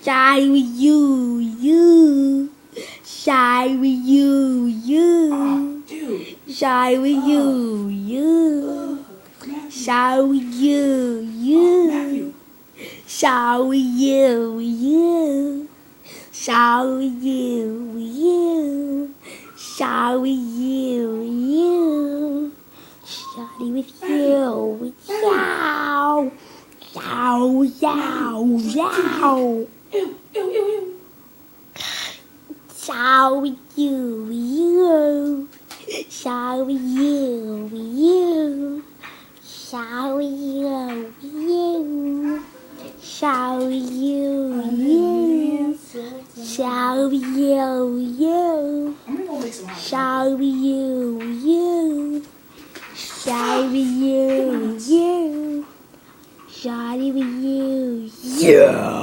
Shy with you. Shy with you. Shy with you. Shy with you. Shy with you. Shy with you. Shy with you. Shy with you. Yow. Yow, yow, yow. Shall we you? Shall we you? Shall we you? Shall we you? Shall we you? Shall we you? Shall we you? Shall we you? Yeah.